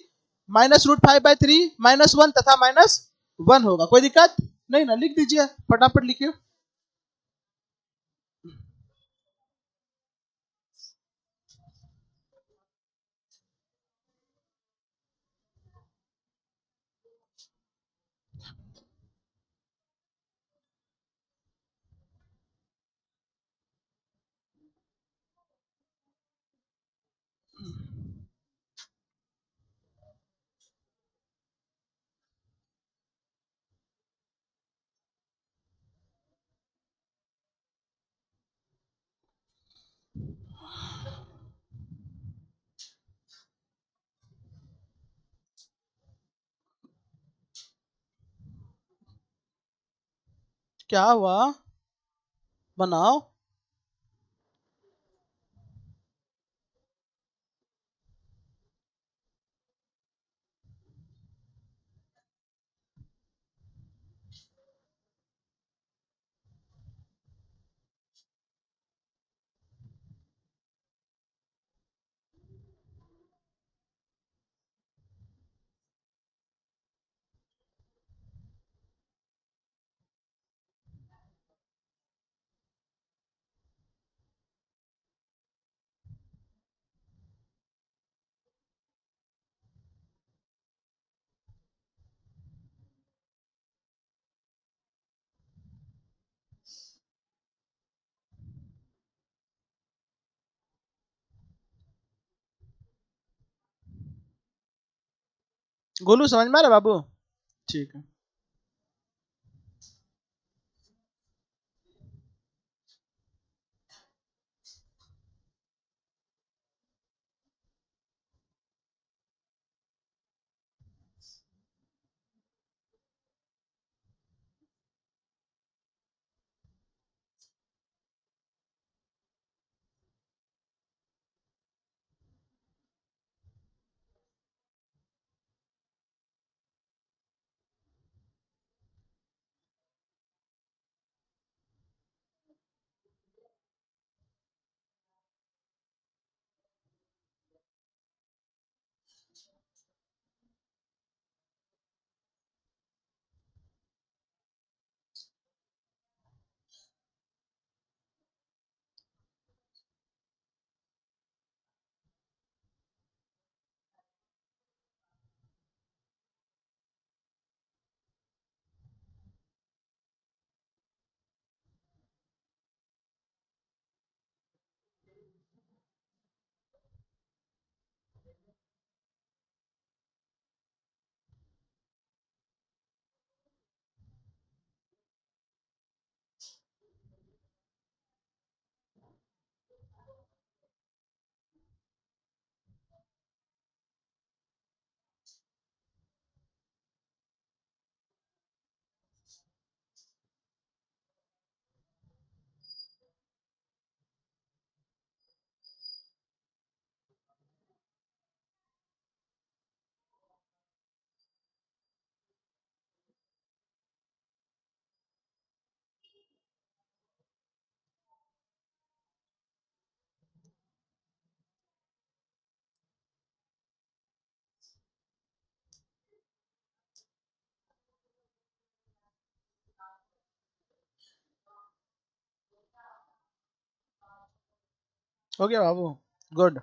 -√5/3 -1 तथा -1 होगा। कोई दिक्कत नहीं ना, लिख दीजिए, फटाफट लिखिए। क्या हुआ, बनाओ। गोलू समझ में आ रहा है बाबू, ठीक है। हो गया बाबू, गुड।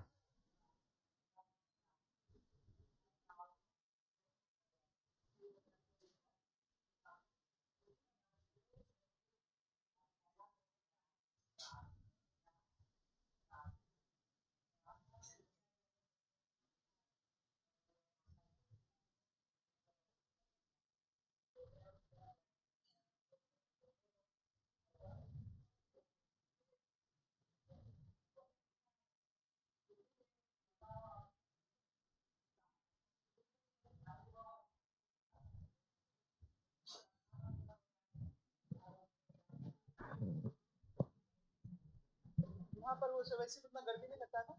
वहाँ पर वो वैसे उतना गर्मी नहीं लगता है ना,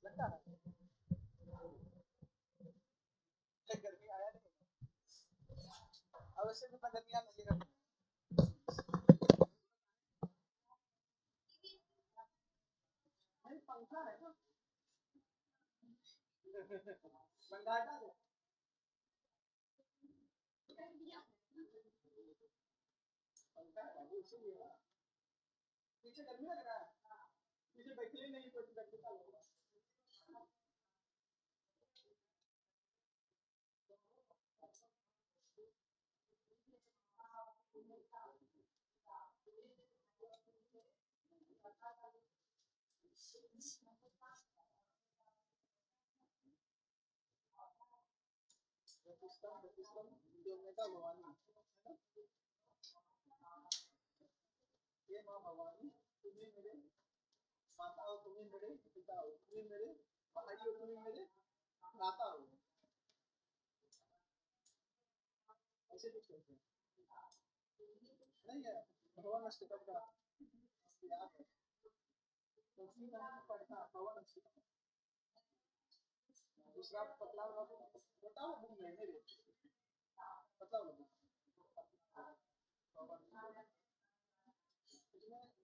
लगता है गर्मी आया नहीं, अब वैसे उतना गर्मी आने लगेगा। नहीं, पंखा है ना, पंखा हटा दो। पंखा है बाबू, इसीलिए पीछे गर्मी लग रहा है, पीछे बैठे ही नहीं तो गर्मी का लग रहा है। पाकिस्तान जो नेता भवानी, ये माँ भवानी, तुम्हें मेरे माता हो, तुम्हें मेरे पिता हो, तुम्हें मेरे भाई हो, तुम्हें मेरे भ्राता हो, ऐसे कुछ कहते हैं। नहीं है, भगवान अष्टकम का याद है, तुलसी का नाम पढ़ता भगवान अष्टकम। दूसरा पतला वाला बताओ, बुक में मेरे पतला वाला इसमें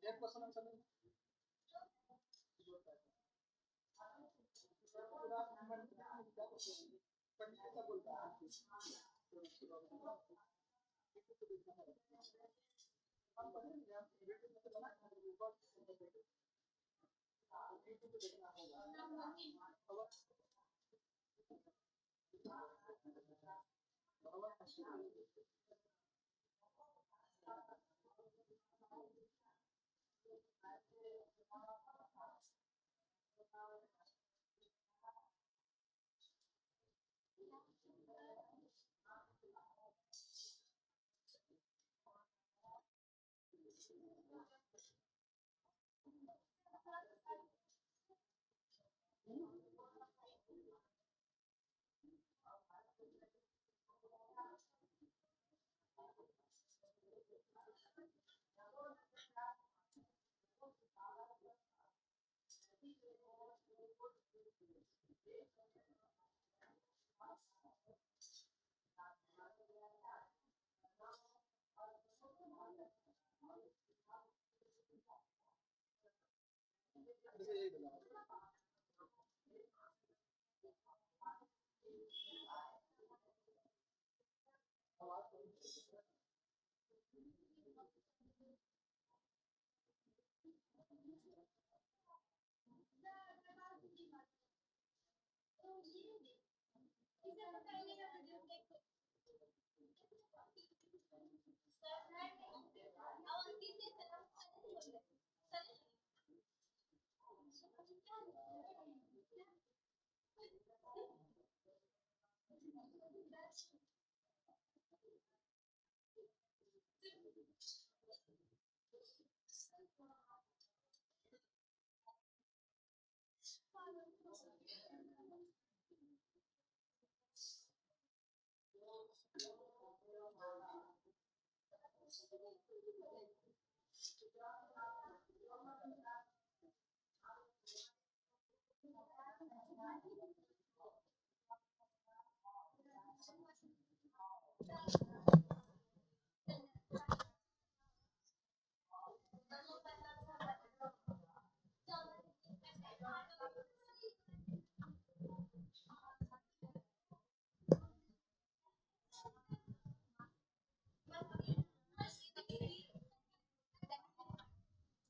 1% आंसर नहीं, पूरा पंडित का बोलता है।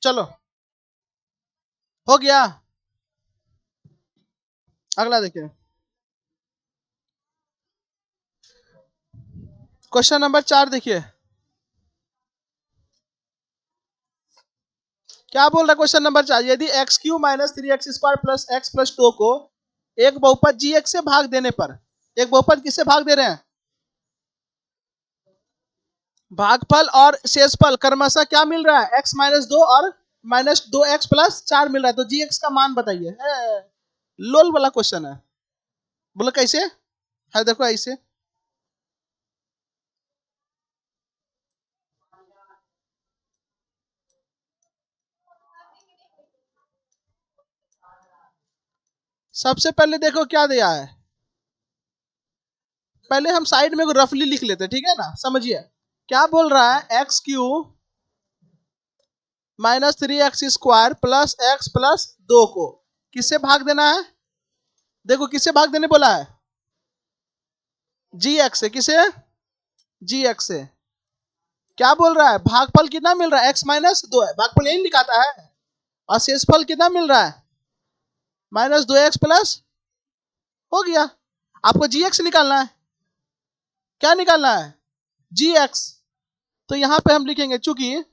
चलो हो गया। अगला देखिए, क्वेश्चन नंबर 4 देखिए क्या बोल रहा है। क्वेश्चन नंबर 4, यदि x cube minus 3x² plus x plus 2 को एक बहुपद जी एक्स से भाग देने पर, एक बहुपद किससे भाग दे रहे हैं? भागफल और शेषफल क्रमशः क्या मिल रहा है? x माइनस 2 और माइनस 2x प्लस 4 मिल रहा है, तो जी एक्स का मान बताइए। लोल वाला क्वेश्चन है। बोलो कैसे है, देखो ऐसे। सबसे पहले देखो क्या दिया है, पहले हम साइड में रफली लिख लेते हैं, ठीक है ना, समझिए क्या बोल रहा है। X cube minus 3x² plus x plus 2 को किससे भाग देना है? देखो किससे भाग देने बोला है? जी एक्स से। किसे? जी एक्स से। क्या बोल रहा है? भागफल कितना मिल रहा है? x माइनस 2 है, भागफल यही लिखाता है। और शेषफल कितना मिल रहा है? माइनस 2x प्लस, हो गया। आपको जी एक्स निकालना है। क्या निकालना है? जी एक्स। तो यहां पे हम लिखेंगे, चूंकि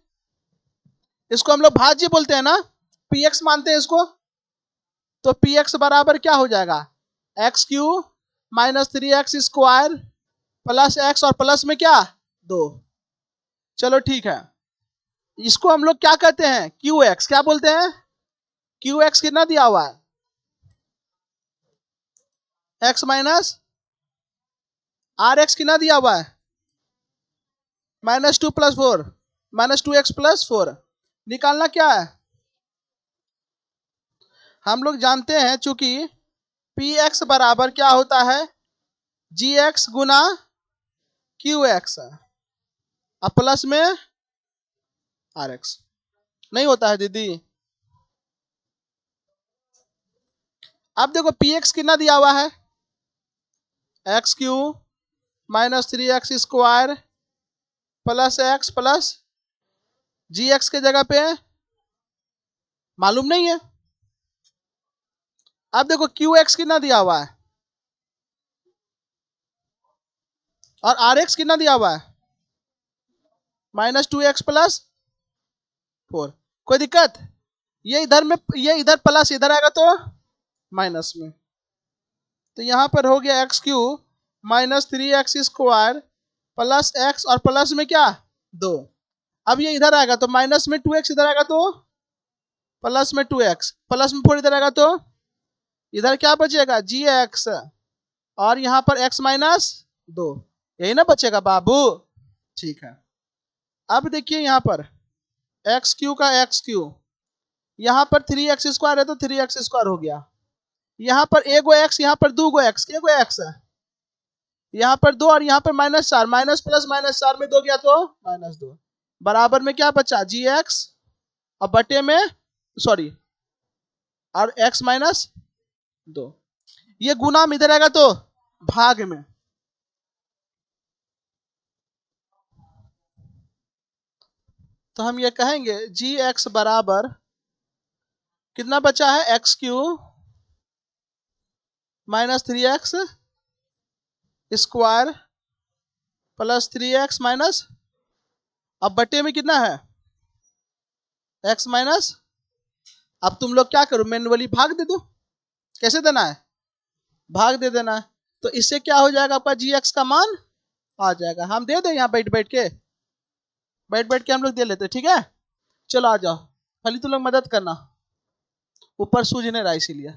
इसको हम लोग भाज्य बोलते हैं ना, पी एक्स मानते हैं इसको, तो पी एक्स बराबर क्या हो जाएगा? X cube minus 3x² plus x और प्लस में क्या? 2। चलो ठीक है, इसको हम लोग क्या कहते हैं? Q x. क्या बोलते हैं? क्यू एक्स कितना दिया हुआ है? एक्स माइनस आर एक्स कितना दिया हुआ है? -2 + 4, -2x + 4। निकालना क्या है? हम लोग जानते हैं चूंकि पी एक्स बराबर क्या होता है? जी एक्स गुना क्यू एक्स और प्लस में आर एक्स। नहीं होता है दीदी? अब देखो पी एक्स कितना दिया हुआ है? X cube minus 3x² plus x plus g x के जगह पे मालूम नहीं है। अब देखो क्यू एक्स कितना दिया हुआ है और आर एक्स कितना दिया हुआ है? -2x + 4। कोई दिक्कत? ये इधर में, ये इधर प्लस इधर आएगा तो माइनस में, तो यहां पर हो गया x cube minus 3x² plus x और प्लस में क्या? 2। अब ये इधर आएगा तो माइनस में 2x, इधर आएगा तो प्लस में 2x, प्लस में 4 इधर आएगा तो इधर क्या बचेगा? जी एक्स और यहाँ पर x माइनस 2, यही ना बचेगा बाबू? ठीक है। अब देखिए यहाँ पर एक्स क्यू का एक्स क्यू, यहाँ पर 3x² है तो 3x² हो गया। यहाँ पर एगो एक्स, यहाँ पर 2 गो एक्स, एगो एक्स है, यहाँ पर 2 और यहाँ पर -4, माइनस प्लस -4 में 2 गया तो -2, बराबर में क्या बचा? जी एक्स और बटे में, सॉरी, और x -2। ये गुना में इधर आएगा तो भाग में, तो हम ये कहेंगे जी एक्स बराबर कितना बचा है? X cube minus 3x² plus 3x minus, अब बटे में कितना है? x minus. अब तुम लोग क्या करो, मैन्युअली भाग दे दो। कैसे देना है? भाग दे देना है। तो इससे क्या हो जाएगा? आपका जी एक्स का मान आ जाएगा। हम दे दें यहाँ बैठ बैठ के, बैठ बैठ के हम लोग दे लेते, ठीक है? चलो आ जाओ, खाली तुम लोग मदद करना, ऊपर सूझ नहीं रहा इसीलिए,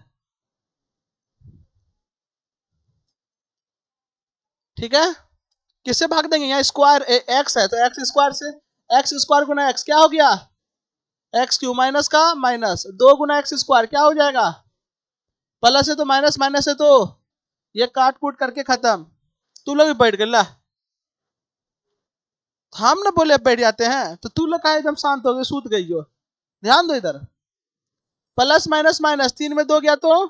ठीक है? किससे भाग देंगे? यहाँ स्क्वायर एक्स है तो x² से, x² गुना x क्या हो गया? एक्स क्यू माइनस का माइनस 2 गुना x² क्या हो जाएगा? प्लस है तो माइनस, माइनस है तो ये काट कूट करके खत्म। तू लोग भी बैठ गए ला, हम ना बोले बैठ जाते हैं तो तू लोग का एकदम शांत हो गए, सूत गई हो। ध्यान दो इधर, प्लस माइनस माइनस, 3 में 2 गया तो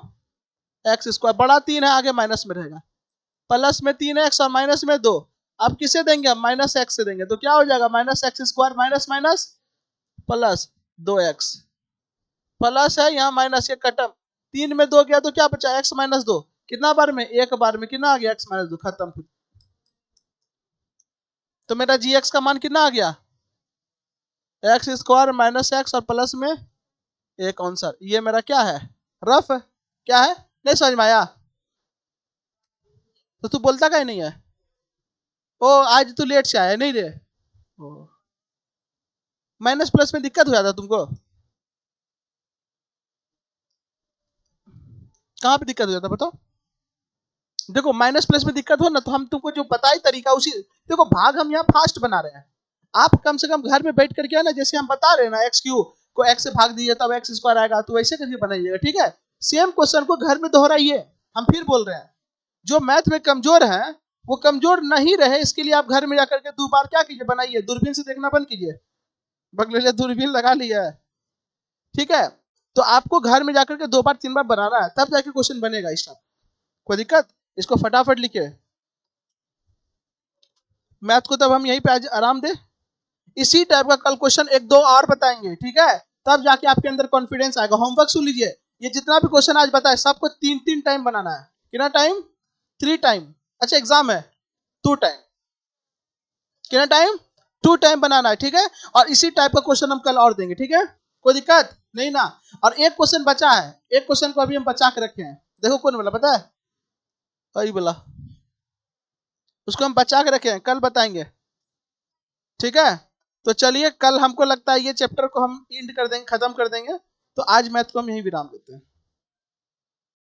x², बड़ा 3 है आगे माइनस में रहेगा, प्लस में 3x और माइनस में 2। अब किसे देंगे? हम -x से देंगे, तो क्या हो जाएगा? -x² minus minus plus 2x plus है, यहाँ माइनस, ये खत्म। 3 में 2 गया तो क्या बचा, x माइनस 2। कितना बार में, एक बार में। कितना आ गया, x माइनस 2, खत्म। तो मेरा जी का मान कितना आ गया, एक्स स्क्वायर माइनस एक्स और प्लस में एक आंसर। ये मेरा क्या है, रफ है। क्या है, नहीं समझ में आया तो तू बोलता कहीं नहीं है। ओ आज तू लेट से आया नहीं रे। माइनस प्लस में दिक्कत हो जाता तुमको, कहाँ पे दिक्कत हो जाता बताओ। देखो माइनस प्लस में दिक्कत हो ना, तो हम तुमको जो बताए तरीका उसी, देखो भाग हम यहाँ फास्ट बना रहे हैं। आप कम से कम घर में बैठ करके है ना, जैसे हम बता रहे हैं ना, एक्स क्यू को एक्स से भाग दीजिए तब एक्स स्क्वायर आएगा, तो वैसे करके बनाइएगा, ठीक है। सेम क्वेश्चन को घर में दोहराइए। हम फिर बोल रहे हैं, जो मैथ में कमजोर है वो कमजोर नहीं रहे, इसके लिए आप घर में जाकर के 2 बार क्या कीजिए, बनाइए। दूरबीन से देखना बंद कीजिए, बगले दूरबीन लगा लिया है, ठीक है। तो आपको घर में जाकर के 2 बार 3 बार बनाना है, तब जाके क्वेश्चन बनेगा। इस टाइप कोई दिक्कत, इसको फटाफट लिखे। मैथ को तब हम यहीं पे आज आराम दे। इसी टाइप का कल क्वेश्चन 1-2 और बताएंगे, ठीक है। तब जाके आपके अंदर कॉन्फिडेंस आएगा। होमवर्क सुन लीजिए, ये जितना भी क्वेश्चन आज बताए सबको 3-3 टाइम बनाना है। कितना टाइम, 3 टाइम। अच्छा एग्जाम है 2 टाइम। कितना टाइम, 2 टाइम बनाना है, ठीक है। और इसी टाइप का क्वेश्चन हम कल और देंगे, ठीक है। कोई दिक्कत नहीं ना। और एक क्वेश्चन बचा है, एक क्वेश्चन को अभी हम बचा के रखे हैं। देखो कौन बोला पता है, वही बोला, उसको हम बचा के रखे हैं, कल बताएंगे, ठीक है। तो चलिए कल हमको लगता है ये चैप्टर को हम एंड कर देंगे, खत्म कर देंगे। तो आज मैथ को हम यही विराम देते हैं।